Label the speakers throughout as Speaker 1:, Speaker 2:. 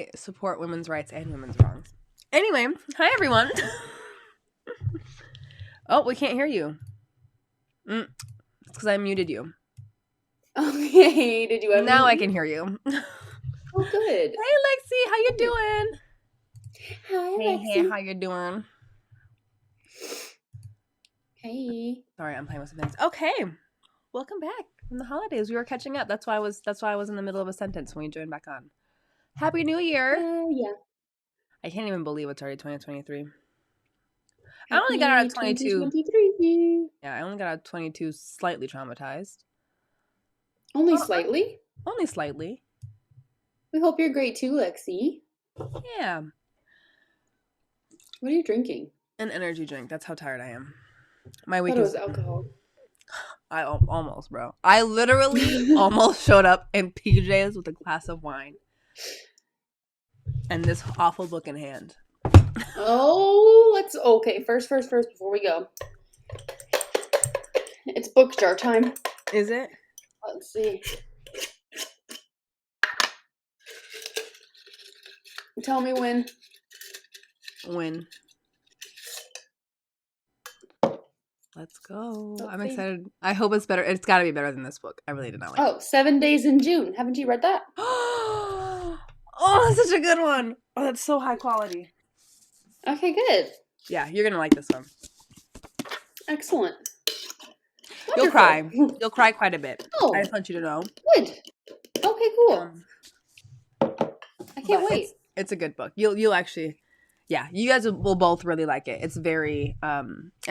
Speaker 1: I support women's rights and women's wrongs. Anyway, hi everyone. Oh, we can't hear you. It's because I muted you.
Speaker 2: Okay, did you unmute
Speaker 1: Now
Speaker 2: me?
Speaker 1: I can hear you.
Speaker 2: Oh, good.
Speaker 1: Hey, Lexi, how you doing?
Speaker 2: Hi,
Speaker 1: Hey,
Speaker 2: Lexi.
Speaker 1: how you doing?
Speaker 2: Hey.
Speaker 1: Sorry, I'm playing with some things. Okay, welcome back from the holidays. We were catching up. That's why I was in the middle of a sentence when we joined back on. Happy New Year!
Speaker 2: Yeah.
Speaker 1: I can't even believe it's already 2023. I
Speaker 2: Happy
Speaker 1: only got out of 22.
Speaker 2: 2023.
Speaker 1: Yeah, I only got out of 22 slightly traumatized.
Speaker 2: Only slightly?
Speaker 1: Only slightly.
Speaker 2: We hope you're great too, Lexi.
Speaker 1: Yeah.
Speaker 2: What are you drinking?
Speaker 1: An energy drink. That's how tired I am. My
Speaker 2: I
Speaker 1: week
Speaker 2: thought it
Speaker 1: is
Speaker 2: was alcohol.
Speaker 1: I almost, bro. I literally almost showed up in PJs with a glass of wine and this awful book in hand.
Speaker 2: Oh, okay. First, before we go. It's book jar time.
Speaker 1: Is it?
Speaker 2: Let's see. Tell me when.
Speaker 1: When? Let's go. I'm excited. I hope it's better. It's got to be better than this book. I really did not like it.
Speaker 2: Oh, 7 Days in June. Haven't you read that?
Speaker 1: Oh, that's such a good one. Oh, that's so high quality.
Speaker 2: Okay, good.
Speaker 1: Yeah, you're going to like this one.
Speaker 2: Excellent.
Speaker 1: You'll cry. You'll cry quite a bit.
Speaker 2: Oh.
Speaker 1: I just want you to know.
Speaker 2: Good. Okay, cool. I can't wait.
Speaker 1: It's a good book. You'll actually, yeah, you guys will both really like it. It's very,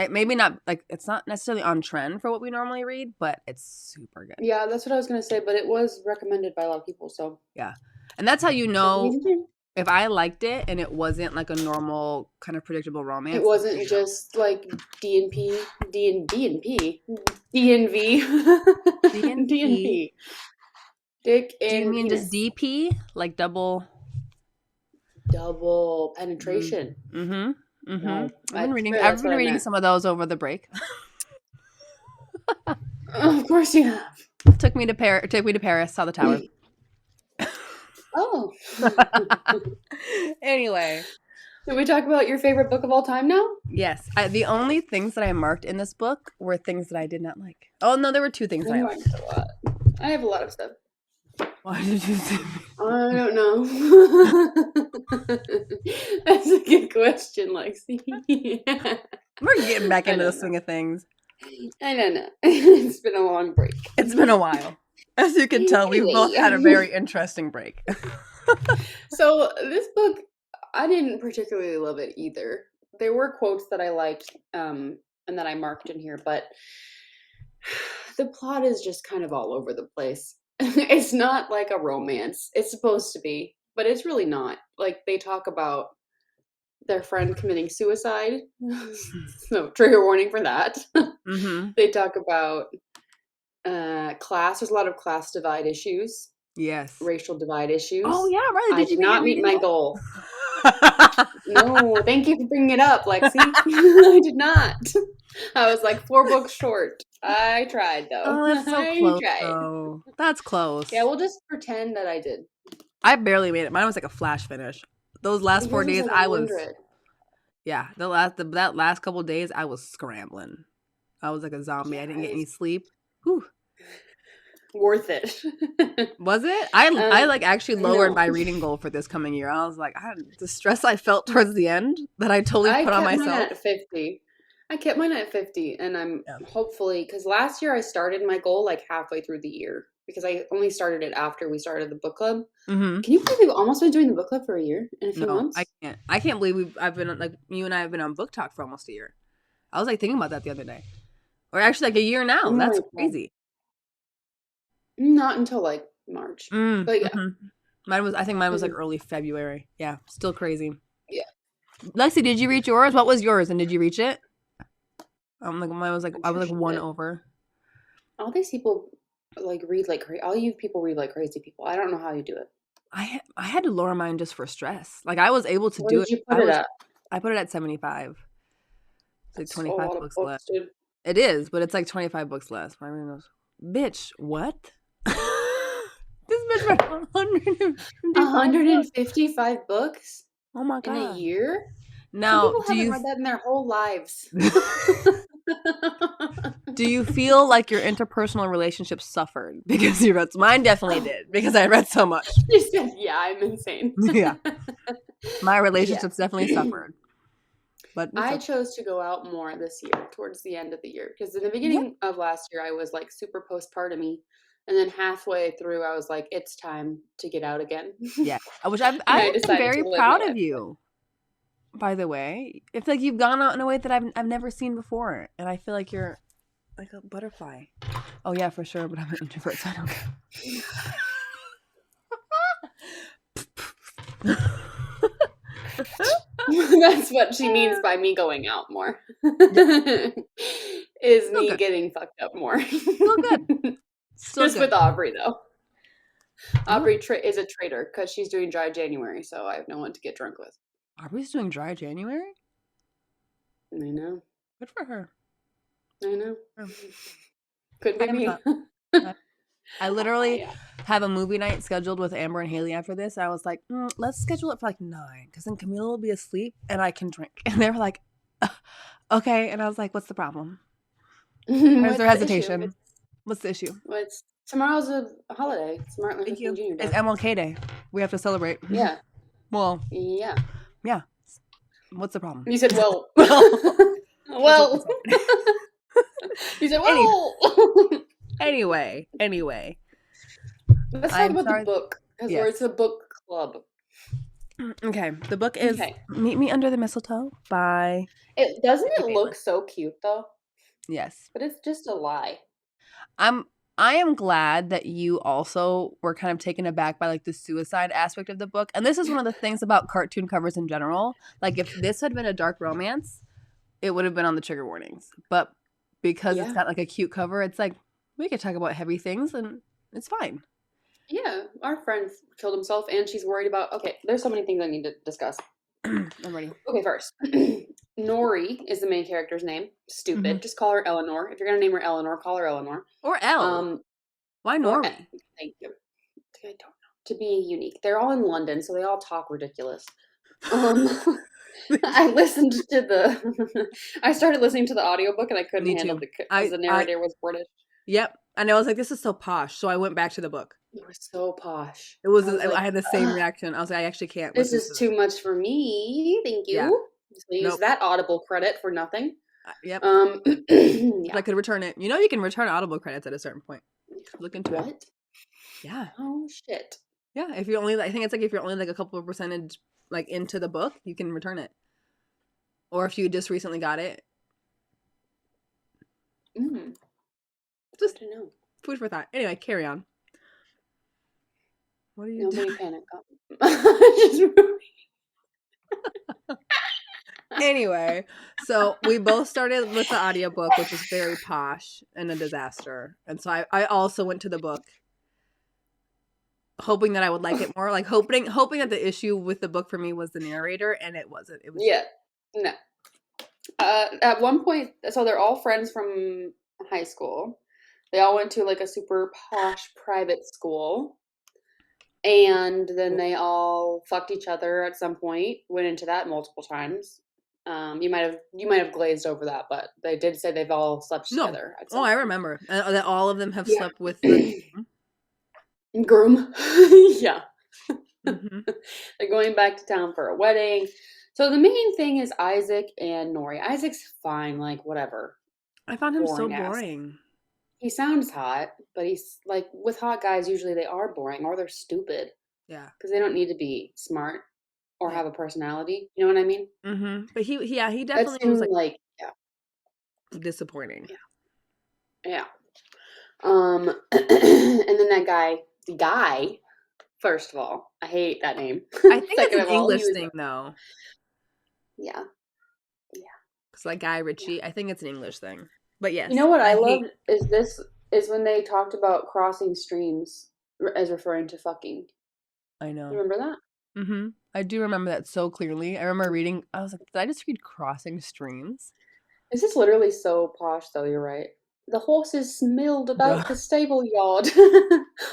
Speaker 1: maybe not, like, it's not necessarily on trend for what we normally read, but it's super good.
Speaker 2: Yeah, that's what I was going to say, but it was recommended by a lot of people, so.
Speaker 1: Yeah. And that's how you know if I liked it and it wasn't like a normal kind of predictable romance.
Speaker 2: It wasn't just like D&P, D&V. D&P. Dick and
Speaker 1: Do you mean
Speaker 2: penis.
Speaker 1: just DP? Like double
Speaker 2: penetration.
Speaker 1: Mm-hmm.
Speaker 2: No,
Speaker 1: I've been reading some of those over the break.
Speaker 2: Of course you have.
Speaker 1: Took me to Paris, saw the tower.
Speaker 2: Oh.
Speaker 1: Anyway.
Speaker 2: Did we talk about your favorite book of all time now?
Speaker 1: Yes. The only things that I marked in this book were things that I did not like. Oh, no, there were two things that I liked.
Speaker 2: I have a lot of stuff.
Speaker 1: Why did you say
Speaker 2: I don't know. That's a good question, Lexi.
Speaker 1: We're getting back into the swing of things.
Speaker 2: I don't know. It's been a long break.
Speaker 1: It's been a while. As you can tell, we've both had a very interesting break.
Speaker 2: So this book, I didn't particularly love it either. There were quotes that I liked and that I marked in here, but the plot is just kind of all over the place. It's not like a romance. It's supposed to be, but it's really not. Like, they talk about their friend committing suicide. So, trigger warning for that. Mm-hmm. They talk about class. There's a lot of class divide issues.
Speaker 1: Yes.
Speaker 2: Racial divide issues.
Speaker 1: Oh, yeah, Rylie.
Speaker 2: I did not meet my goal. No, thank you for bringing it up, Lexi. I did not. I was like 4 books short. I tried, though.
Speaker 1: Oh, that's so close, though. That's close.
Speaker 2: Yeah, we'll just pretend that I did.
Speaker 1: I barely made it. Mine was like a flash finish. Those last 4 days, I was... Yeah, that last couple of days, I was scrambling. I was like a zombie. Yeah, I didn't get any sleep. Whew.
Speaker 2: Worth it.
Speaker 1: Was it? I like actually lowered my reading goal for this coming year. I was like, the stress I felt towards the end that I totally put on myself.
Speaker 2: I kept mine at 50. I kept mine at 50, and I'm hopefully, because last year I started my goal like halfway through the year because I only started it after we started the book club. Mm-hmm. Can you believe we've almost been doing the book club for a year in a few months?
Speaker 1: I can't believe I've been like, you and I have been on book talk for almost a year. I was like thinking about that the other day, or actually like a year now. That's crazy.
Speaker 2: Not until like March. But yeah.
Speaker 1: I think mine was like early February. Yeah, still crazy.
Speaker 2: Yeah.
Speaker 1: Lexi, did you reach yours? What was yours, and did you reach it? Like mine was like I was like 1 over.
Speaker 2: All these people like read like crazy. All you people read like crazy people. I don't know how you do it.
Speaker 1: I had to lower mine just for stress. Like I was able to do it.
Speaker 2: What did you put it at?
Speaker 1: I put it at 75. It's like 25 books less. Dude. It is, but it's like 25 books less. Bitch, what? This bitch read 155 books.
Speaker 2: 155 books
Speaker 1: Oh my
Speaker 2: in a
Speaker 1: god.
Speaker 2: year? Some
Speaker 1: Now,
Speaker 2: people haven't read that in their whole lives.
Speaker 1: do you feel like your interpersonal relationships suffered because you read? Mine definitely did because I read so much.
Speaker 2: She said, yeah, I'm insane.
Speaker 1: Yeah. My
Speaker 2: Yeah.
Speaker 1: relationships definitely suffered. But it's
Speaker 2: I
Speaker 1: okay.
Speaker 2: chose to go out more this year, towards the end of the year, because in the
Speaker 1: Yeah.
Speaker 2: beginning of last year, I was like super postpartum-y, and then halfway through, I was like, it's time to get out again.
Speaker 1: Yeah. Which I
Speaker 2: And I
Speaker 1: have been
Speaker 2: decided
Speaker 1: very
Speaker 2: to live my
Speaker 1: proud of
Speaker 2: life.
Speaker 1: you. By the way, it's like you've gone out in a way that I've never seen before, and I feel like you're like a butterfly. Oh yeah, for sure. But I'm an introvert, so I don't care.
Speaker 2: That's what she means by me going out more.
Speaker 1: Yeah.
Speaker 2: Is
Speaker 1: Still
Speaker 2: me
Speaker 1: good.
Speaker 2: getting fucked up more.
Speaker 1: Still good. Still
Speaker 2: Just
Speaker 1: good.
Speaker 2: with Aubrey, though.
Speaker 1: Oh,
Speaker 2: Aubrey is a traitor because she's doing dry January, so I have no one to get drunk with.
Speaker 1: Aubrey's doing dry January.
Speaker 2: I know.
Speaker 1: Good for her.
Speaker 2: I know.
Speaker 1: Oh.
Speaker 2: Could be
Speaker 1: I am
Speaker 2: me.
Speaker 1: not. I literally
Speaker 2: Yeah.
Speaker 1: have a movie night scheduled with Amber and Haley after this. I was like, let's schedule it for like 9, because then Camila will be asleep and I can drink. And they were like, okay. And I was like, what's the problem? Where's their hesitation? What's the issue?
Speaker 2: Tomorrow's a holiday. It's Martin Luther
Speaker 1: Thank
Speaker 2: King
Speaker 1: you.
Speaker 2: Jr.
Speaker 1: It's
Speaker 2: Day.
Speaker 1: MLK Day. We have to celebrate.
Speaker 2: Yeah.
Speaker 1: Well,
Speaker 2: Yeah.
Speaker 1: yeah. What's the problem?
Speaker 2: You said, well.
Speaker 1: Well.
Speaker 2: Well. You said, well.
Speaker 1: Anyway.
Speaker 2: Let's talk about the book, because it's a book club.
Speaker 1: Okay. The book is Meet Me Under the Mistletoe by...
Speaker 2: Doesn't it look so cute, though?
Speaker 1: Yes.
Speaker 2: But it's just a lie.
Speaker 1: I am glad that you also were kind of taken aback by like the suicide aspect of the book. And this is one of the things about cartoon covers in general. Like if this had been a dark romance, it would have been on the trigger warnings. But because it's got like a cute cover, it's like we could talk about heavy things and it's fine.
Speaker 2: Yeah, our friend killed himself and she's worried about... Okay, there's so many things I need to discuss.
Speaker 1: I'm ready.
Speaker 2: Okay, first. Nori is the main character's name. Stupid. Just call her Eleanor. If you're going to name her Eleanor, call her Eleanor.
Speaker 1: Or Elle. Why Nori?
Speaker 2: Thank you. I don't know. To be unique. They're all in London, so they all talk ridiculous. I started listening to the audiobook and I couldn't handle it because the narrator was British.
Speaker 1: Yep. And I was like, this is so posh. So I went back to the book.
Speaker 2: It was so posh.
Speaker 1: It was. I had the same reaction. I was like, I actually can't.
Speaker 2: This is too much for me. Thank you.
Speaker 1: Yeah.
Speaker 2: So use that Audible credit for nothing.
Speaker 1: Yep.
Speaker 2: Yeah.
Speaker 1: I could return it. You know, you can return Audible credits at a certain point. Look into it. Yeah.
Speaker 2: Oh shit.
Speaker 1: Yeah. If you're only, I think it's like if you're only like a couple of percentage like into the book, you can return it. Or if you just recently got it. Just to know. Food for thought. Anyway, carry on. What are you doing?
Speaker 2: Nobody panic.
Speaker 1: Anyway, so we both started with the audiobook, which is very posh and a disaster. And so I also went to the book hoping that I would like it more. Like hoping that the issue with the book for me was the narrator, and it wasn't. It was
Speaker 2: no. At one point, so they're all friends from high school. They all went to like a super posh private school. And then they all fucked each other at some point. Went into that multiple times. You might have glazed over that, but they did say they've all slept together.
Speaker 1: Oh, I remember that all of them have slept with the
Speaker 2: groom. Yeah, they're going back to town for a wedding. So the main thing is Isaac and Nori. Isaac's fine, like whatever.
Speaker 1: I found him so boring.
Speaker 2: He sounds hot, but he's like, with hot guys, usually they are boring or they're stupid.
Speaker 1: Yeah.
Speaker 2: Because they don't need to be smart or have a personality. You know what I mean?
Speaker 1: Mm-hmm. But he definitely was like disappointing.
Speaker 2: Yeah. And then that guy, first of all, I hate that name.
Speaker 1: I think it's an English thing, though.
Speaker 2: Yeah.
Speaker 1: It's like Guy Ritchie. I think it's an English thing. But yes.
Speaker 2: You know what I loved is when they talked about crossing streams as referring to fucking.
Speaker 1: I know.
Speaker 2: You remember that?
Speaker 1: Mm-hmm. I do remember that so clearly. I remember reading, I was like, did I just read crossing streams?
Speaker 2: This is literally so posh, though. You're right. The horses milled
Speaker 1: Bruh.
Speaker 2: about the stable yard.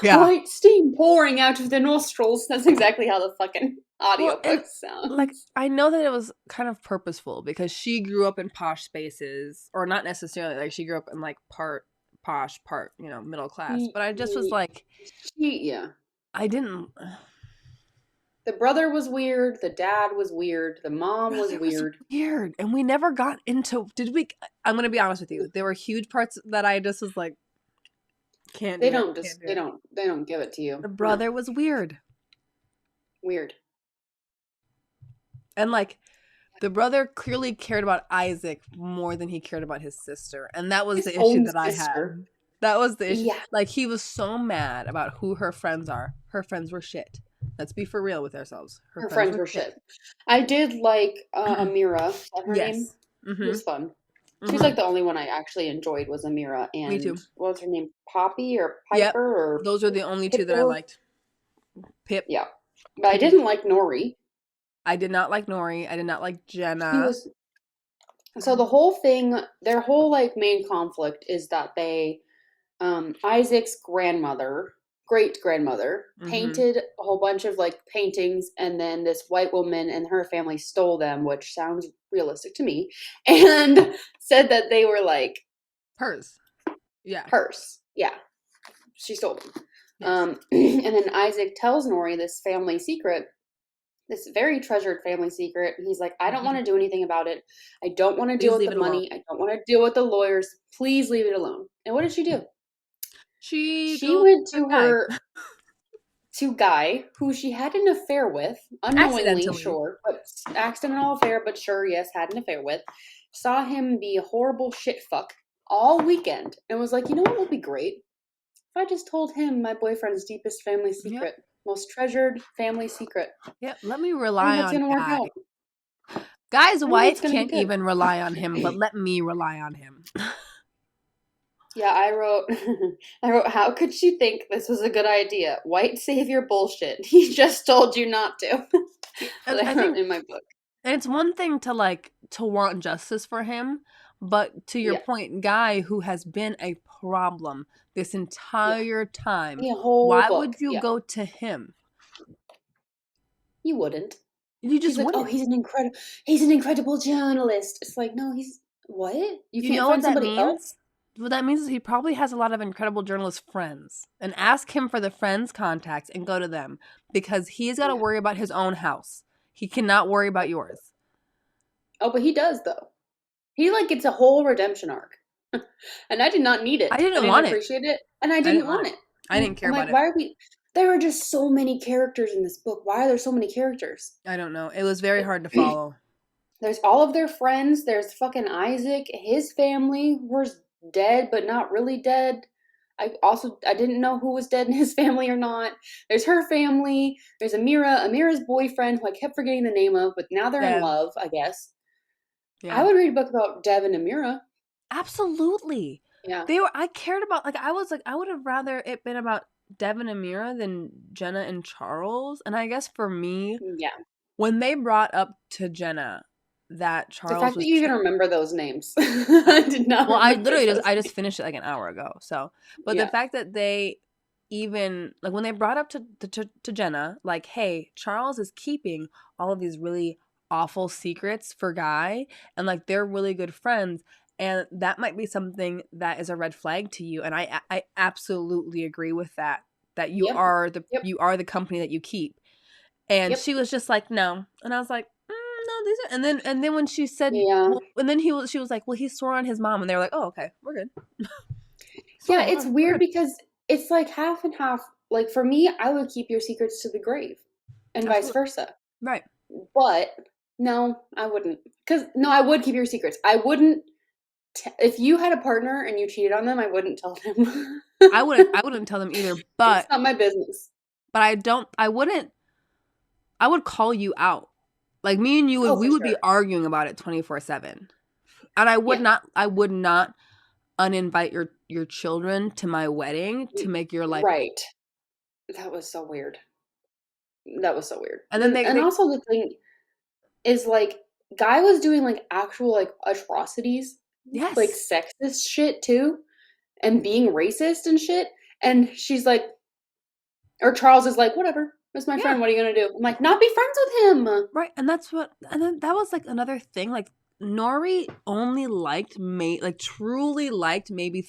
Speaker 1: Yeah.
Speaker 2: White steam pouring out of their nostrils. That's exactly how the fucking
Speaker 1: Well, and
Speaker 2: audiobook
Speaker 1: like
Speaker 2: sounds.
Speaker 1: I know that it was kind of purposeful because she grew up in posh spaces, or not necessarily. Like she grew up in like part posh, part middle class. But I just was like,
Speaker 2: Yeah.
Speaker 1: I didn't.
Speaker 2: The brother was weird. The dad was weird. The mom was
Speaker 1: Brother was
Speaker 2: weird.
Speaker 1: weird, and we never got into. Did we? I'm gonna be honest with you. There were huge parts that I just was like, can't
Speaker 2: They
Speaker 1: do it.
Speaker 2: don't
Speaker 1: Can't
Speaker 2: just
Speaker 1: do it.
Speaker 2: they don't give it to you.
Speaker 1: The
Speaker 2: No.
Speaker 1: brother was weird,
Speaker 2: Weird.
Speaker 1: and like the brother clearly cared about Isaac more than he cared about his sister, and that was
Speaker 2: His
Speaker 1: the issue
Speaker 2: own
Speaker 1: that I
Speaker 2: sister.
Speaker 1: had. That was the issue.
Speaker 2: Yeah.
Speaker 1: Like he was so mad about who her friends are. Her friends were shit. Let's be for real with ourselves. Her
Speaker 2: Her
Speaker 1: friends
Speaker 2: friends
Speaker 1: were
Speaker 2: were
Speaker 1: shit.
Speaker 2: shit. I did like Amira. Is that her name?
Speaker 1: Yes.
Speaker 2: She
Speaker 1: Mm-hmm.
Speaker 2: was fun. She's
Speaker 1: Mm-hmm.
Speaker 2: like the only one I actually enjoyed was Amira
Speaker 1: Me
Speaker 2: and
Speaker 1: too.
Speaker 2: what was her name? Poppy or
Speaker 1: Yep.
Speaker 2: Piper or
Speaker 1: Those are the only two that I
Speaker 2: Pipper?
Speaker 1: liked. Pip.
Speaker 2: Yeah. But I
Speaker 1: Pippy.
Speaker 2: didn't like Nori.
Speaker 1: I did not like Nori. I did not like
Speaker 2: She
Speaker 1: Jenna.
Speaker 2: was so the whole thing, their whole like main conflict is that they Isaac's grandmother, great grandmother,
Speaker 1: Mm-hmm.
Speaker 2: painted a whole bunch of like paintings, and then this white woman and her family stole them, which sounds realistic to me, and said that they were like
Speaker 1: Hers. Yeah.
Speaker 2: hers. Yeah, she stole them.
Speaker 1: Yes.
Speaker 2: And then Isaac tells Nori this family secret, this very treasured family secret. He's like, I don't want to do anything about it. I don't want to deal
Speaker 1: Please
Speaker 2: with
Speaker 1: leave
Speaker 2: the
Speaker 1: it alone.
Speaker 2: money. I don't want to deal with the lawyers. Please leave it alone. And what did she do?
Speaker 1: She
Speaker 2: She
Speaker 1: goes
Speaker 2: went
Speaker 1: to
Speaker 2: to
Speaker 1: Guy.
Speaker 2: her to Guy, who she had an affair with, unknowingly,
Speaker 1: Accidentally.
Speaker 2: sure, but accidental affair, but sure, yes, had an affair with. Saw him be a horrible shit fuck all weekend, and was like, you know what would be great? If I just told him my boyfriend's deepest family
Speaker 1: Yep.
Speaker 2: secret, most treasured family secret.
Speaker 1: Yep. Let me
Speaker 2: I think
Speaker 1: rely
Speaker 2: that's
Speaker 1: on
Speaker 2: gonna work
Speaker 1: Guy.
Speaker 2: out.
Speaker 1: Guy's
Speaker 2: I think it's
Speaker 1: wife
Speaker 2: gonna be
Speaker 1: can't
Speaker 2: good.
Speaker 1: even rely on him, but let me rely on him.
Speaker 2: Yeah, I wrote, how could she think this was a good idea? White savior bullshit. He just told you not to. That
Speaker 1: I
Speaker 2: I wrote
Speaker 1: think
Speaker 2: in my book.
Speaker 1: and it's one thing to want justice for him, but to your
Speaker 2: Yeah,
Speaker 1: point, Guy, who has been a problem this
Speaker 2: yeah.
Speaker 1: entire time,
Speaker 2: The whole
Speaker 1: why
Speaker 2: book.
Speaker 1: would you
Speaker 2: Yeah,
Speaker 1: go to him?
Speaker 2: you wouldn't.
Speaker 1: You
Speaker 2: She's
Speaker 1: just
Speaker 2: like, oh,
Speaker 1: wouldn't.
Speaker 2: he's an incredible journalist. It's like, no, he's what? You
Speaker 1: You
Speaker 2: can't
Speaker 1: know what
Speaker 2: find
Speaker 1: that
Speaker 2: somebody
Speaker 1: means?
Speaker 2: else?
Speaker 1: What that means is he probably has a lot of incredible journalist friends. And ask him for the friends' contacts and go to them because he's got to
Speaker 2: Yeah.
Speaker 1: worry about his own house. He cannot worry about yours.
Speaker 2: Oh, but he does though. He like gets a whole redemption arc, and I did not need
Speaker 1: I
Speaker 2: it. I
Speaker 1: didn't
Speaker 2: didn't
Speaker 1: want it.
Speaker 2: appreciate it, and I
Speaker 1: I didn't
Speaker 2: didn't
Speaker 1: want
Speaker 2: want
Speaker 1: it.
Speaker 2: it.
Speaker 1: I didn't care
Speaker 2: I'm
Speaker 1: about
Speaker 2: like,
Speaker 1: it.
Speaker 2: why are we? There are just so many characters in this book. Why are there so many characters?
Speaker 1: I don't know. It was very hard to follow.
Speaker 2: There's all of their friends. There's fucking Isaac, his family, who's dead but not really dead. I didn't know who was dead in his family or not. There's her family. There's Amira's boyfriend, who I kept forgetting the name of, but now they're in
Speaker 1: Dev.
Speaker 2: love, I guess. I
Speaker 1: Yeah.
Speaker 2: would read a book about Dev and Amira.
Speaker 1: Absolutely.
Speaker 2: Yeah.
Speaker 1: I cared about I would have rather it been about Devin and Mira than Jenna and Charles. And I guess for me,
Speaker 2: Yeah.
Speaker 1: when they brought up to Jenna that
Speaker 2: The
Speaker 1: Charles
Speaker 2: fact that
Speaker 1: was
Speaker 2: you even remember those names. I did not
Speaker 1: well, I
Speaker 2: remember
Speaker 1: literally
Speaker 2: those
Speaker 1: just
Speaker 2: names.
Speaker 1: finished it like an hour ago. So, but the
Speaker 2: Yeah.
Speaker 1: fact that they even like when they brought up to Jenna, like, hey, Charles is keeping all of these really awful secrets for Guy, and like they're really good friends, and that might be something that is a red flag to you. And I absolutely agree with that. That
Speaker 2: Yep. Yep.
Speaker 1: you are the company that you keep. And
Speaker 2: Yep.
Speaker 1: she was just like, no, and I was like, no, these are. And then when she said,
Speaker 2: Yeah.
Speaker 1: well, and then she was like, well, he swore on his mom, and they were like, oh, okay, we're good. Swore
Speaker 2: Yeah,
Speaker 1: on
Speaker 2: it's
Speaker 1: her, we're
Speaker 2: weird
Speaker 1: good.
Speaker 2: because it's like half and half. Like for me, I would keep your secrets to the grave and vice
Speaker 1: Absolutely
Speaker 2: versa.
Speaker 1: right.
Speaker 2: But no, I wouldn't. Cuz no, I would keep your secrets. I wouldn't if you had a partner and you cheated on them, I wouldn't tell them.
Speaker 1: I wouldn't tell them either,
Speaker 2: It's not my business.
Speaker 1: but I wouldn't I would call you out. Like me and you
Speaker 2: Oh,
Speaker 1: we
Speaker 2: for
Speaker 1: would be
Speaker 2: sure.
Speaker 1: arguing about it 24/7. And
Speaker 2: Yeah.
Speaker 1: I would not uninvite your children to my wedding to make your life
Speaker 2: Right. That was so weird. That was so weird.
Speaker 1: and then
Speaker 2: And
Speaker 1: they
Speaker 2: also the thing is like Guy was doing like actual like atrocities, like
Speaker 1: yes.
Speaker 2: sexist shit too. and being racist and shit. And she's like, or Charles is like, whatever. That's my friend. What are you going to do? I'm like, not be friends with him.
Speaker 1: Right. And then that was like another thing. Like Nori only truly liked maybe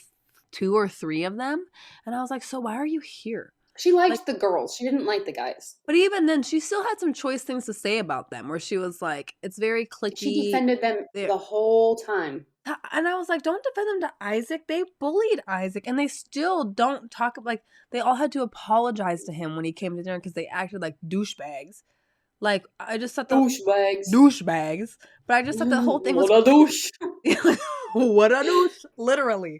Speaker 1: 2 or 3 of them. And I was like, so why are you here?
Speaker 2: She liked the girls. She didn't like the guys.
Speaker 1: But even then, she still had some choice things to say about them where she was like, it's very cliquey.
Speaker 2: She defended them the whole time.
Speaker 1: And I was like, don't defend them to Isaac. They bullied Isaac. And they still don't talk, like, they all had to apologize to him when he came to dinner because they acted like douchebags. Like, I just thought douchebags. But I just thought the whole thing was...
Speaker 2: What a douche.
Speaker 1: What a douche. Literally.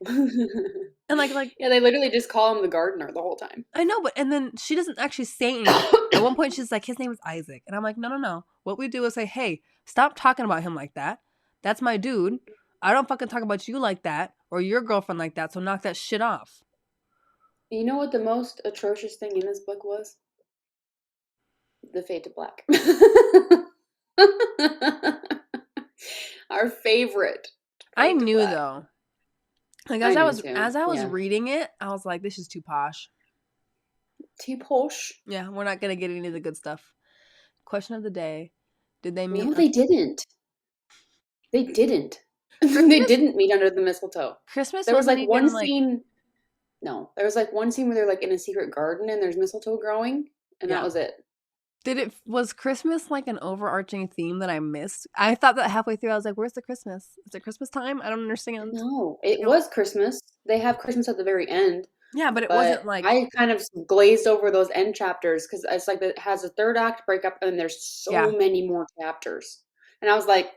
Speaker 1: And like
Speaker 2: yeah, they literally just call him the gardener the whole time.
Speaker 1: I know, but and then she doesn't actually say anything. At one point, she's like, his name is Isaac. And I'm like, no. What we do is say, hey, stop talking about him like that. That's my dude. I don't fucking talk about you like that or your girlfriend like that, so knock that shit off.
Speaker 2: You know what the most atrocious thing in this book was? The Fade to Black. Our favorite.
Speaker 1: I knew though. Like as I was reading it, I was like, this is too posh.
Speaker 2: Too posh?
Speaker 1: Yeah, we're not gonna get any of the good stuff. Question of the day. Did they meet?
Speaker 2: No, they didn't. They didn't. They didn't meet under the mistletoe.
Speaker 1: Christmas.
Speaker 2: There was like one scene. No, there was like one scene where they're like in a secret garden and there's mistletoe growing, and that was it.
Speaker 1: Was Christmas like an overarching theme that I missed? I thought that halfway through I was like, where's the Christmas? Is it Christmas time? I don't understand.
Speaker 2: No, it was Christmas. They have Christmas at the very end.
Speaker 1: Yeah, but it wasn't like...
Speaker 2: I kind of glazed over those end chapters because it's like it has a third act breakup and there's so many more chapters. And I was like,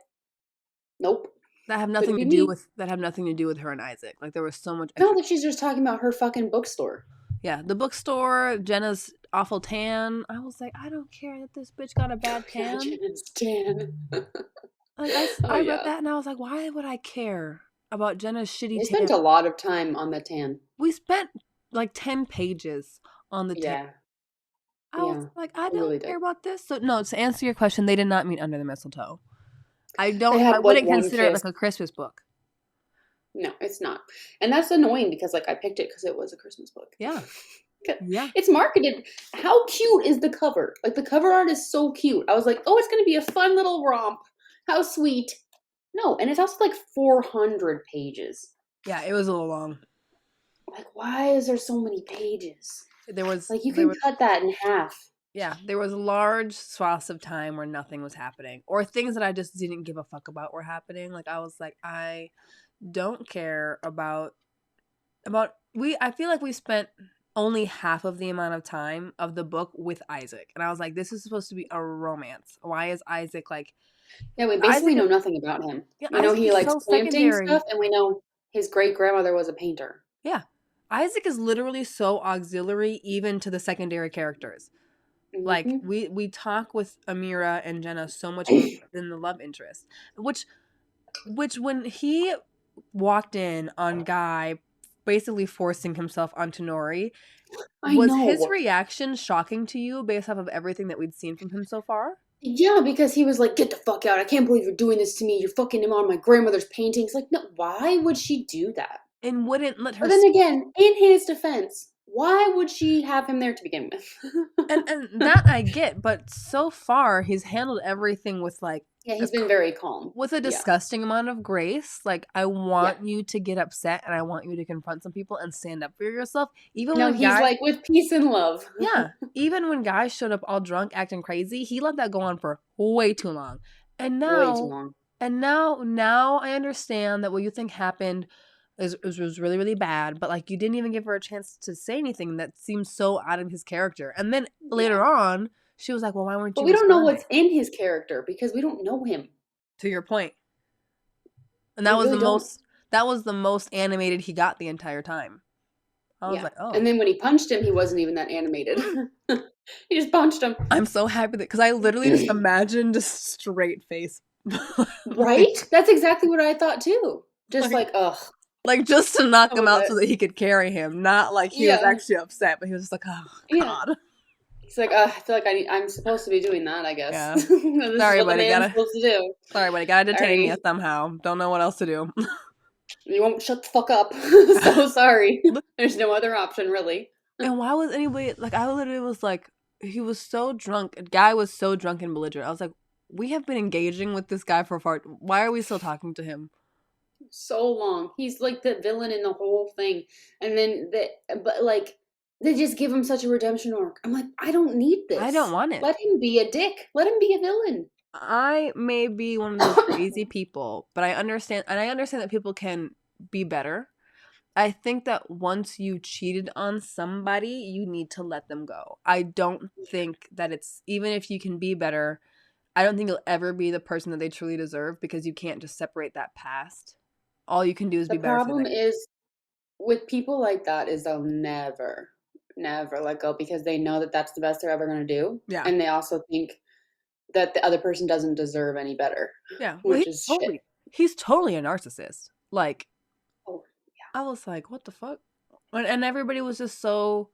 Speaker 2: nope.
Speaker 1: That have nothing to do with her and Isaac. Like there was so much...
Speaker 2: No, that she's just talking about her fucking bookstore.
Speaker 1: Yeah, the bookstore, Jenna's awful tan. I was like, I don't care that this bitch got a bad tan.
Speaker 2: Jenna's tan.
Speaker 1: I read that and I was like, why would I care about Jenna's shitty tan?
Speaker 2: We spent a lot of time on the tan.
Speaker 1: We spent like 10 pages on the tan. I was like, I don't care about this. So no, to answer your question, they did not meet under the mistletoe. I wouldn't consider it like a Christmas book.
Speaker 2: No, it's not. And that's annoying because like I picked it because it was a Christmas book.
Speaker 1: Yeah.
Speaker 2: Yeah. It's marketed. How cute is the cover? Like the cover art is so cute. I was like, oh, it's going to be a fun little romp. How sweet. No, and it's also like 400 pages.
Speaker 1: Yeah, it was a little long.
Speaker 2: Like, why is there so many pages?
Speaker 1: There was
Speaker 2: like you can cut that in half.
Speaker 1: Yeah, there was large swaths of time where nothing was happening, or things that I just didn't give a fuck about were happening. Like I was like, I don't care about. I feel like we spent only half of the amount of time of the book with Isaac, and I was like, this is supposed to be a romance. Why is Isaac like?
Speaker 2: Yeah, we basically know nothing about him. Yeah, we know he likes planting stuff, and we know his great grandmother was a painter.
Speaker 1: Yeah, Isaac is literally so auxiliary even to the secondary characters. Mm-hmm. Like we talk with Amira and Jenna so much more than the love interest, which when he walked in on Guy basically forcing himself onto Nori, was his reaction shocking to you based off of everything that we'd seen from him so far?
Speaker 2: Yeah, because he was like, get the fuck out. I can't believe you're doing this to me. You're fucking him on my grandmother's paintings. Like, no, why would she do that?
Speaker 1: And wouldn't let her...
Speaker 2: But then again, in his defense, why would she have him there to begin with?
Speaker 1: and that I get, but so far he's handled everything with like...
Speaker 2: Yeah, he's been very calm.
Speaker 1: With a disgusting amount of grace. Like, I want you to get upset and I want you to confront some people and stand up for yourself. Even when
Speaker 2: he's like, with peace and love.
Speaker 1: Yeah. Even when guys showed up all drunk, acting crazy, he let that go on for way too long. And now... Way too long. And now I understand that what you think happened was really, really bad, but like you didn't even give her a chance to say anything that seems so out of his character. And then later on... She was like, well, why weren't you...
Speaker 2: But we don't know what's in his character because we don't know him.
Speaker 1: To your point. And that was the most animated he got the entire time. I was like, oh.
Speaker 2: And then when he punched him, he wasn't even that animated. He just punched him.
Speaker 1: I'm so happy that... Because I literally just imagined a straight face.
Speaker 2: Right? That's exactly what I thought too. Just like ugh.
Speaker 1: Like, just to knock him out so that he could carry him. Not like he was actually upset, but he was just like, oh, God.
Speaker 2: He's like, I feel like I'm supposed to be doing that, I guess.
Speaker 1: Yeah.
Speaker 2: Sorry,
Speaker 1: buddy.
Speaker 2: Supposed to do.
Speaker 1: Sorry, buddy. Gotta detain you somehow. Don't know what else to do.
Speaker 2: You won't shut the fuck up. So sorry. There's no other option, really.
Speaker 1: And why was anybody like? I literally was like, he was so drunk. A guy was so drunk and belligerent. I was like, we have been engaging with this guy for far. Why are we still talking to him?
Speaker 2: So long. He's like the villain in the whole thing. And then but like they just give him such a redemption arc. I'm like, I don't need
Speaker 1: I don't
Speaker 2: this.
Speaker 1: want it.
Speaker 2: Let him be a dick. Let him be a villain.
Speaker 1: I may be one of those crazy people, but I understand, and I understand that people can be better. I think that once you cheated on somebody, you need to let them go. I don't think that it's, even if you can be better, I don't think you'll ever be the person that they truly deserve, because you can't just separate that past. All you can do is
Speaker 2: The
Speaker 1: be better for
Speaker 2: problem
Speaker 1: them.
Speaker 2: is with people like that is they'll never let go because they know that that's the best they're ever going to do.
Speaker 1: Yeah.
Speaker 2: And they also think that the other person doesn't deserve any better,
Speaker 1: Yeah. Well,
Speaker 2: which is shit.
Speaker 1: he's totally a narcissist. Like,
Speaker 2: Oh,
Speaker 1: I was like, what the fuck? And everybody was just so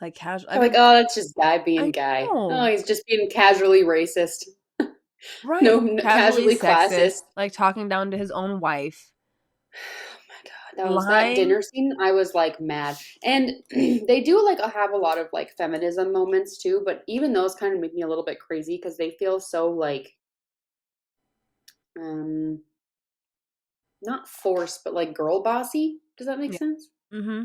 Speaker 1: like casual.
Speaker 2: they're like, oh, that's just guy being
Speaker 1: I
Speaker 2: guy. Oh,
Speaker 1: know.
Speaker 2: he's just being casually racist.
Speaker 1: Right.
Speaker 2: No,
Speaker 1: Casually
Speaker 2: casually classist.
Speaker 1: sexist, like talking down to his own wife.
Speaker 2: Oh my god, that
Speaker 1: Lying.
Speaker 2: dinner scene. I was like mad, and they do like have a lot of like feminism moments too. But even those kind of make me a little bit crazy because they feel so like, um, not forced, but like girl bossy. Does that make
Speaker 1: Yeah.
Speaker 2: sense?
Speaker 1: Mm-hmm.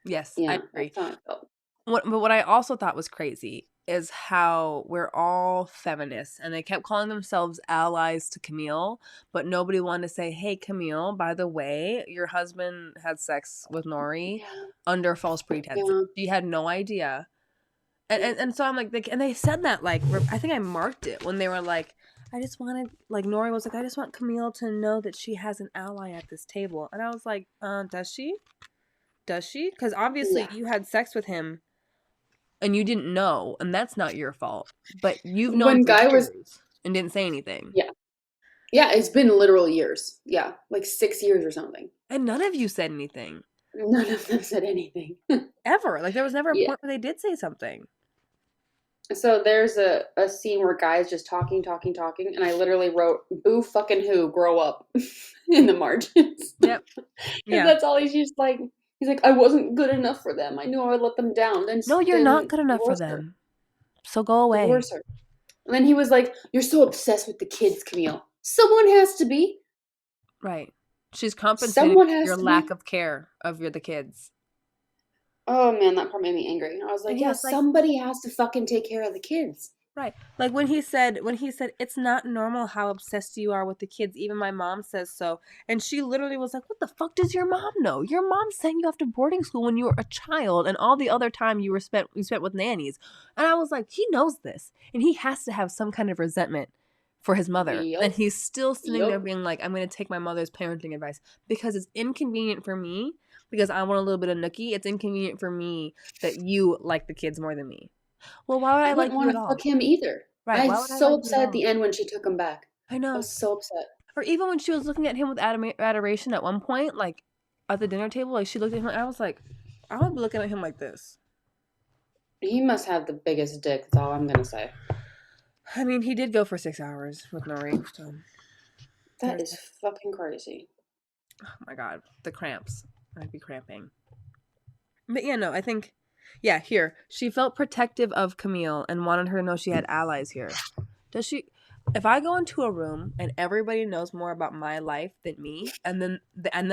Speaker 1: Yes, I
Speaker 2: Yeah,
Speaker 1: agree.
Speaker 2: that's how I felt.
Speaker 1: But what I also thought was crazy is how we're all feminists, and they kept calling themselves allies to Camille, but nobody wanted to say, "Hey, Camille, by the way, your husband had sex with Nori
Speaker 2: Yeah,
Speaker 1: under false pretenses."
Speaker 2: yeah.
Speaker 1: She had no idea, and so I'm like, and they said that like, I think I marked it when they were like, I just wanted, like, Nori was like, I just want Camille to know that she has an ally at this table, and I was like, does she? Does she? Because obviously
Speaker 2: Yeah.
Speaker 1: you had sex with him and you didn't know, and that's not your fault. But you've known
Speaker 2: When
Speaker 1: for
Speaker 2: Guy was,
Speaker 1: years and didn't say anything.
Speaker 2: yeah. Yeah, it's been literal years. Yeah, like 6 years or something.
Speaker 1: And none of you said anything.
Speaker 2: None of them said anything.
Speaker 1: Ever. Like, there was never a
Speaker 2: Yeah.
Speaker 1: point where they did say something.
Speaker 2: So there's a scene where Guy's just talking, and I literally wrote, boo fucking who, grow up in the margins.
Speaker 1: Yep.
Speaker 2: Because
Speaker 1: Yeah.
Speaker 2: that's all he's like, he's like, I wasn't good enough for them. I knew I would let them down.
Speaker 1: No, you're not
Speaker 2: Then
Speaker 1: good enough for
Speaker 2: divorce her.
Speaker 1: them. So go away.
Speaker 2: Divorce her. And then he was like, you're so obsessed with the kids, Camille. Someone has to be.
Speaker 1: Right. She's compensating
Speaker 2: Someone
Speaker 1: for
Speaker 2: has
Speaker 1: your
Speaker 2: to
Speaker 1: lack
Speaker 2: be.
Speaker 1: of care of the kids.
Speaker 2: Oh man, that part made me angry. I was
Speaker 1: And
Speaker 2: like,
Speaker 1: he
Speaker 2: yeah,
Speaker 1: was like,
Speaker 2: somebody has to fucking take care of the kids.
Speaker 1: right. Like when he said it's not normal how obsessed you are with the kids. Even my mom says so. And she literally was like, what the fuck does your mom know? Your mom sent you off to boarding school when you were a child, and all the other time you spent with nannies. And I was like, he knows this. And he has to have some kind of resentment for his mother. And
Speaker 2: Yup.
Speaker 1: he's still sitting there
Speaker 2: Yup.
Speaker 1: being like, I'm gonna take my mother's parenting advice because it's inconvenient for me, because I want a little bit of nookie. It's inconvenient for me that you like the kids more than me. Well, why would
Speaker 2: I
Speaker 1: I like
Speaker 2: wouldn't
Speaker 1: you
Speaker 2: want
Speaker 1: at
Speaker 2: to
Speaker 1: all?
Speaker 2: fuck him either.
Speaker 1: Right.
Speaker 2: I
Speaker 1: Why
Speaker 2: was
Speaker 1: would I
Speaker 2: so
Speaker 1: like you at
Speaker 2: upset at
Speaker 1: all?
Speaker 2: the end when she took him back.
Speaker 1: I
Speaker 2: I
Speaker 1: know.
Speaker 2: was so upset.
Speaker 1: Or even when she was looking at him with adoration at one point, like at the dinner table, like she looked at him. I was like, I would be looking at him like this.
Speaker 2: He must have the biggest dick. That's all I'm gonna say.
Speaker 1: I mean, he did go for 6 hours with Nori. So
Speaker 2: That is fucking crazy.
Speaker 1: oh my god, the cramps. I'd be cramping. But yeah, no, I think, yeah, here. She felt protective of Camille and wanted her to know she had allies here. Does she? If I go into a room and everybody knows more about my life than me, and then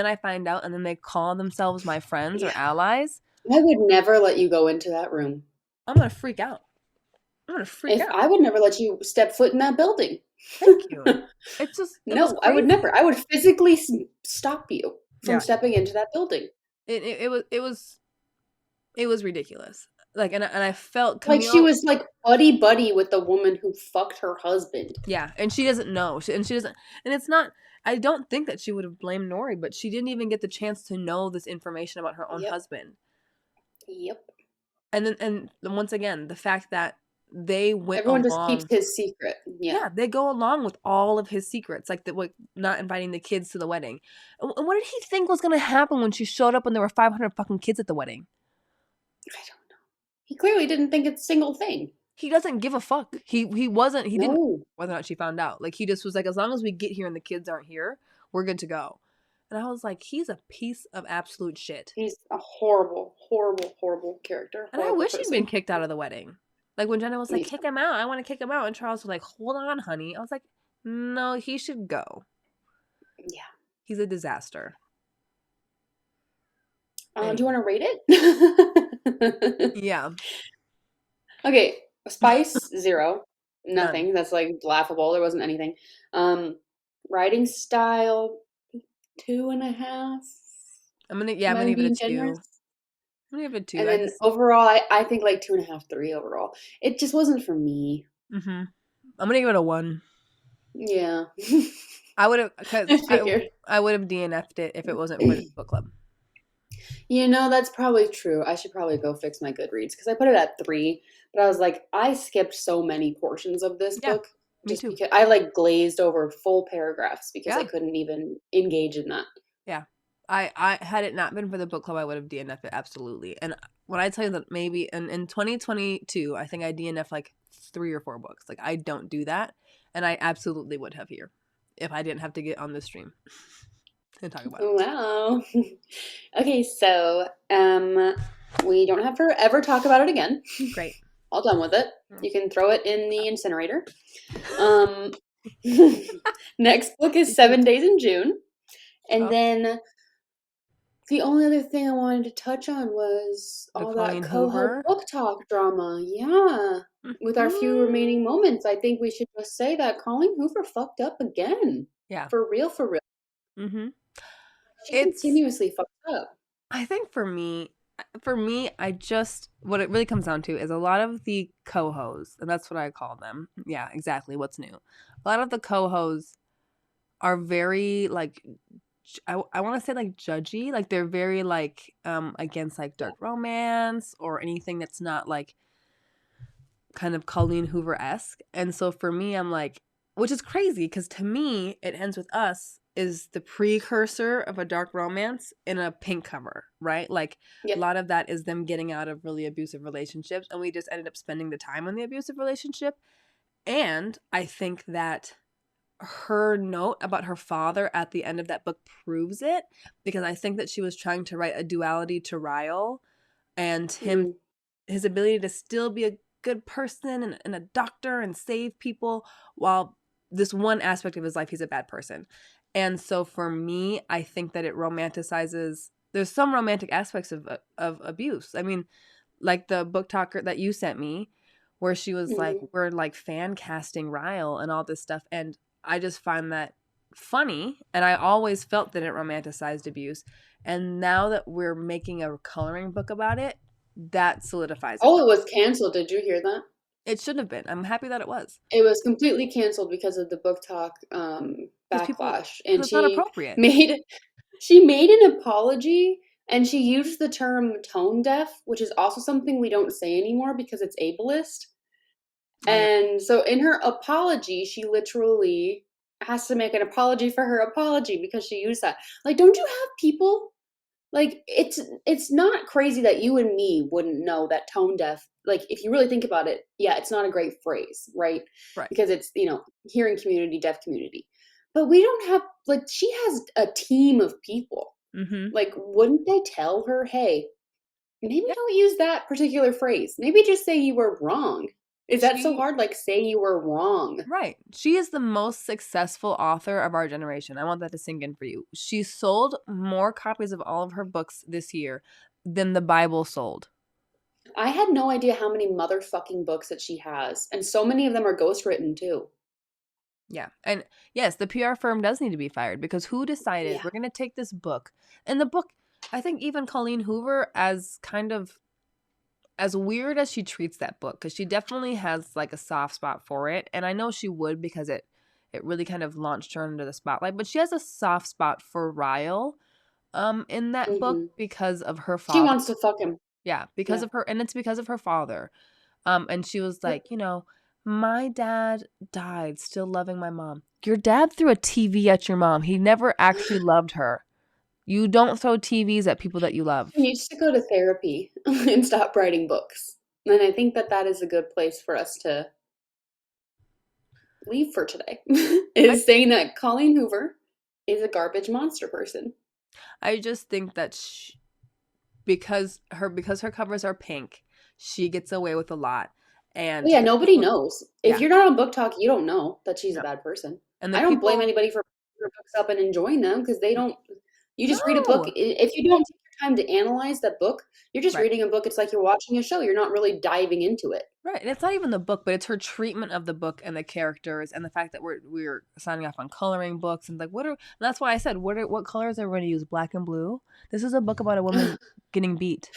Speaker 1: I find out, and then they call themselves my friends or
Speaker 2: Yeah.
Speaker 1: allies,
Speaker 2: I would never let you go into that room.
Speaker 1: I'm gonna freak out. I'm gonna freak
Speaker 2: If
Speaker 1: out.
Speaker 2: I would never let you step foot in that building.
Speaker 1: Thank you. It's just, it was
Speaker 2: No, I would
Speaker 1: crazy.
Speaker 2: never. I would physically stop you from
Speaker 1: Yeah.
Speaker 2: stepping into that building.
Speaker 1: It was ridiculous. Like, and I felt
Speaker 2: Like she
Speaker 1: Camille.
Speaker 2: was like buddy with the woman who fucked her husband.
Speaker 1: Yeah, and she doesn't know, she doesn't, and it's not. I don't think that she would have blamed Nori, but she didn't even get the chance to know this information about her own
Speaker 2: Yep.
Speaker 1: husband.
Speaker 2: Yep.
Speaker 1: And once again, the fact that they went
Speaker 2: Everyone just keeps
Speaker 1: along.
Speaker 2: his secret. Yeah.
Speaker 1: Yeah, they go along with all of his secrets, like not inviting the kids to the wedding. And what did he think was going to happen when she showed up and there were 500 fucking kids at the wedding?
Speaker 2: I don't know. He clearly didn't think it's a single thing.
Speaker 1: He doesn't give a fuck. He didn't
Speaker 2: No.
Speaker 1: whether or not she found out. Like, he just was like, as long as we get here and the kids aren't here, we're good to go. And I was like, he's a piece of absolute shit.
Speaker 2: He's a horrible, horrible, horrible character.
Speaker 1: And I
Speaker 2: Horrible
Speaker 1: wish he'd been
Speaker 2: person.
Speaker 1: kicked out of the wedding. Like when Jenna was like,
Speaker 2: Me
Speaker 1: kick
Speaker 2: too.
Speaker 1: him out. I want to kick him out. And Charles was like, hold on, honey. I was like, no, he should go.
Speaker 2: Yeah.
Speaker 1: He's a disaster.
Speaker 2: Do you
Speaker 1: Anyway.
Speaker 2: want to rate it?
Speaker 1: Yeah.
Speaker 2: Okay. Spice, 0.
Speaker 1: None.
Speaker 2: Nothing. That's like laughable. There wasn't anything. Writing style, 2.5.
Speaker 1: I'm gonna
Speaker 2: Am I
Speaker 1: give it a
Speaker 2: being
Speaker 1: 2.
Speaker 2: generous?
Speaker 1: I'm gonna give it a 2.
Speaker 2: And
Speaker 1: I
Speaker 2: then
Speaker 1: just
Speaker 2: overall, I think like 2.5, 3 overall. It just wasn't for me.
Speaker 1: I'm gonna give it a 1.
Speaker 2: Yeah.
Speaker 1: I would have because
Speaker 2: I figured.
Speaker 1: I would have DNF'd it if it wasn't for this book club.
Speaker 2: That's probably true. I should probably go fix my Goodreads because I put it at 3, but I was like, I skipped so many portions of this
Speaker 1: Yeah,
Speaker 2: book
Speaker 1: me
Speaker 2: just
Speaker 1: too.
Speaker 2: because I like glazed over full paragraphs because I
Speaker 1: Yeah,
Speaker 2: couldn't even engage in that.
Speaker 1: yeah. I had it not been for the book club, I would have DNF'd it absolutely. And when I tell you that maybe in 2022, I think I DNF like 3 or 4 books. Like I don't do that, and I absolutely would have here if I didn't have to get on this stream and talk about it.
Speaker 2: Wow. Okay, so we don't have to ever talk about it again.
Speaker 1: Great.
Speaker 2: All done with it. You can throw it in the incinerator. Um, next book is 7 Days in June. And
Speaker 1: Oh,
Speaker 2: then the only other thing I wanted to touch on was
Speaker 1: the
Speaker 2: all that
Speaker 1: Colleen
Speaker 2: coho
Speaker 1: Hoover.
Speaker 2: book talk drama. Yeah. With our few remaining moments, I think we should just say that Colleen Hoover fucked up again.
Speaker 1: Yeah.
Speaker 2: For real, for real.
Speaker 1: Mm-hmm.
Speaker 2: She
Speaker 1: It's
Speaker 2: continuously fucks up.
Speaker 1: I think for me, I just what it really comes down to is a lot of the cohos, and that's what I call them. Yeah, exactly. What's new? A lot of the cohos are very like I want to say like judgy, like they're very like against like dark romance or anything that's not like kind of Colleen Hoover esque. And so for me, I'm like, which is crazy because to me, It Ends With Us is the precursor of a dark romance in a pink cover, right? Like a
Speaker 2: Yep.
Speaker 1: lot of that is them getting out of really abusive relationships, and we just ended up spending the time on the abusive relationship. And I think that her note about her father at the end of that book proves it because I think that she was trying to write a duality to Ryle and
Speaker 2: Mm.
Speaker 1: his ability to still be a good person and a doctor and save people while this one aspect of his life he's a bad person. And so for me, I think that it romanticizes there's some romantic aspects of abuse. I mean, like the book talker that you sent me where she was like
Speaker 2: Mm.
Speaker 1: we're like fan casting Ryle and all this stuff, and I just find that funny, and I always felt that it romanticized abuse, and now that we're making a coloring book about it, that solidifies it
Speaker 2: Oh,
Speaker 1: for
Speaker 2: it
Speaker 1: me.
Speaker 2: was canceled. Did you hear that?
Speaker 1: It should have been. I'm happy that it was.
Speaker 2: It was completely canceled because of the book talk
Speaker 1: Because people,
Speaker 2: backlash, and
Speaker 1: because it's not appropriate.
Speaker 2: made she made an apology, and she used the term tone deaf, which is also something we don't say anymore because it's ableist.
Speaker 1: I know.
Speaker 2: And so in her apology, she literally has to make an apology for her apology because she used that. Like, don't you have people like it's not crazy that you and me wouldn't know that tone deaf, like if you really think about it, yeah, it's not a great phrase, right?
Speaker 1: Right.
Speaker 2: Because it's, hearing community, deaf community. But we don't have like she has a team of people.
Speaker 1: Mm-hmm.
Speaker 2: Like, wouldn't they tell her, hey, maybe
Speaker 1: Yep.
Speaker 2: don't use that particular phrase. Maybe just say you were wrong. Is that so
Speaker 1: She
Speaker 2: hard? Like, say you were wrong.
Speaker 1: Right. She is the most successful author of our generation. I want that to sink in for you. She sold more copies of all of her books this year than the Bible sold.
Speaker 2: I had no idea how many motherfucking books that she has. And so many of them are ghostwritten too.
Speaker 1: Yeah. And yes, the PR firm does need to be fired because who decided
Speaker 2: Yeah.
Speaker 1: we're going to take this book and the book, I think even Colleen Hoover, as kind of as weird as she treats that book, because she definitely has like a soft spot for it. And I know she would because it really kind of launched her into the spotlight, but she has a soft spot for Ryle in that book
Speaker 2: Hmm.
Speaker 1: because of her
Speaker 2: She
Speaker 1: father.
Speaker 2: wants to fuck him.
Speaker 1: Yeah, because
Speaker 2: Yeah.
Speaker 1: of her, and it's because of her father. And she was
Speaker 2: Yep.
Speaker 1: like, my dad died still loving my mom. Your dad threw a TV at your mom. He never actually loved her. You don't throw TVs at people that you love.
Speaker 2: She needs to go to therapy and stop writing books. And I think that that is a good place for us to leave for today.
Speaker 1: I,
Speaker 2: Is saying that Colleen Hoover is a garbage monster person.
Speaker 1: I just think that because her covers are pink, she gets away with a lot. And
Speaker 2: Yeah,
Speaker 1: the
Speaker 2: nobody
Speaker 1: people,
Speaker 2: knows. If
Speaker 1: yeah,
Speaker 2: you're not on Book Talk, you don't know that she's a
Speaker 1: no.
Speaker 2: bad person.
Speaker 1: And the
Speaker 2: I don't blame
Speaker 1: people,
Speaker 2: anybody for picking her books up and enjoying them because they don't. You just read a book.
Speaker 1: no,
Speaker 2: If you don't take your time to analyze that book, you're just
Speaker 1: right.
Speaker 2: reading a book. It's like you're watching a show. You're not really diving into it.
Speaker 1: Right, and it's not even the book, but it's her treatment of the book and the characters, and the fact that we're signing off on coloring books and like what are. And that's why I said what colors are we going to use? Black and blue. This is a book about a woman getting beat.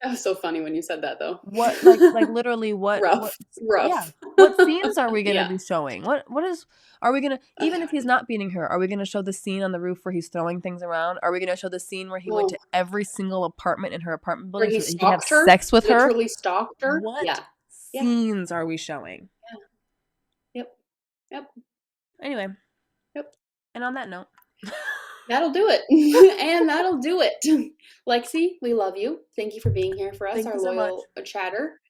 Speaker 2: That was so funny when you said that, though.
Speaker 1: What like literally what
Speaker 2: Rough,
Speaker 1: yeah,
Speaker 2: rough.
Speaker 1: what scenes are we going to
Speaker 2: Yeah.
Speaker 1: be showing? What is are we going to, even if he's not beating her, are we going to show the scene on the roof where he's throwing things around? Are we going to show the scene where he went
Speaker 2: Oh,
Speaker 1: to every single apartment in her apartment
Speaker 2: where
Speaker 1: building
Speaker 2: he
Speaker 1: so that he can have
Speaker 2: stalked her,
Speaker 1: sex with her?
Speaker 2: literally stalked her.
Speaker 1: What
Speaker 2: Yeah, yeah,
Speaker 1: scenes are we showing?
Speaker 2: yeah. Yep, yep,
Speaker 1: Anyway,
Speaker 2: yep.
Speaker 1: and on that note,
Speaker 2: That'll do it. And that'll do it. Lexi, we love you. Thank you for being here for us,
Speaker 1: thank
Speaker 2: our
Speaker 1: you so much.
Speaker 2: loyal chatter.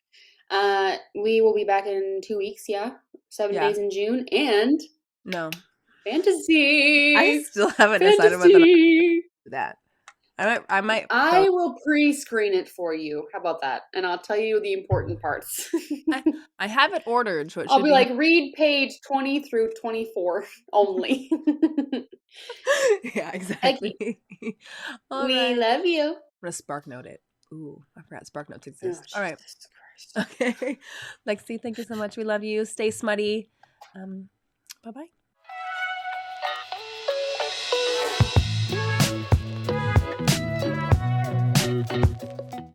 Speaker 2: We will be back in 2 weeks, yeah. 7
Speaker 1: Yeah.
Speaker 2: days in June. And
Speaker 1: No. I
Speaker 2: fantasy.
Speaker 1: still haven't decided whether I
Speaker 2: Fantasy.
Speaker 1: do that. I might
Speaker 2: I
Speaker 1: post.
Speaker 2: will pre-screen it for you. How about that? And I'll tell you the important parts.
Speaker 1: I have it ordered, so it
Speaker 2: I'll
Speaker 1: should
Speaker 2: be
Speaker 1: be.
Speaker 2: like, read page 20 through 24 only.
Speaker 1: Yeah,
Speaker 2: Okay.
Speaker 1: exactly. All
Speaker 2: We
Speaker 1: right.
Speaker 2: love you.
Speaker 1: I'm gonna spark note it. Ooh, I forgot spark notes
Speaker 2: Oh,
Speaker 1: exist. All right.
Speaker 2: Jesus Christ.
Speaker 1: Okay. Lexi, thank you so much. We love you. Stay smutty. Bye bye.